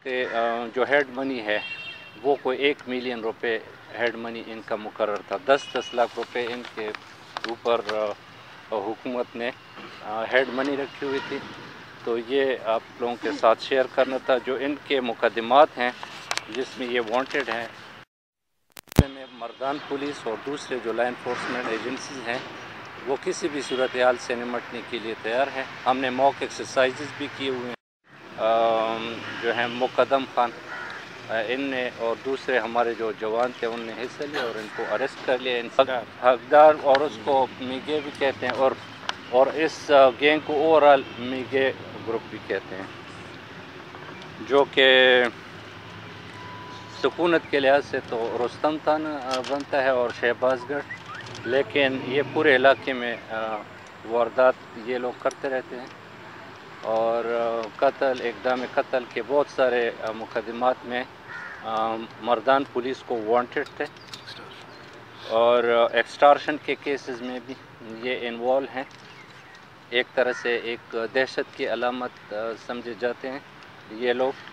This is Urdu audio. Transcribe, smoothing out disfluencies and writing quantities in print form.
کہ جو ہیڈ منی ہے وہ کوئی 1 ملین روپے ہیڈ منی ان کا مقرر تھا. 10 لاکھ روپے ان کے اوپر حکومت نے ہیڈ منی رکھی ہوئی تھی. تو یہ آپ لوگوں کے ساتھ شیئر کرنا تھا. جو ان کے مقدمات ہیں جس میں یہ وانٹیڈ ہیں، میں مردان پولیس اور دوسرے جو لا انفورسمنٹ ایجنسیز ہیں وہ کسی بھی صورتحال سے نمٹنے کے لیے تیار ہیں. ہم نے موک ایکسرسائزز بھی کیے ہوئے ہیں. جو ہیں مقدم خان ان نے اور دوسرے ہمارے جو جوان تھے ان نے حصہ لیا اور ان کو اریسٹ کر لیا. ان حقدار اور اس کو میگے بھی کہتے ہیں اور اس گینگ کو اوور آل میگے گروپ بھی کہتے ہیں، جو کہ سکونت کے لحاظ سے تو رستم تھانہ بنتا ہے اور شہباز گڑھ، لیکن یہ پورے علاقے میں واردات یہ لوگ کرتے رہتے ہیں. اور قتل، اقدام قتل کے بہت سارے مقدمات میں مردان پولیس کو وانٹیڈ تھے، اور ایکسٹارشن کے کیسز میں بھی یہ انوالو ہیں. ایک طرح سے ایک دہشت کی علامت سمجھے جاتے ہیں یہ لوگ.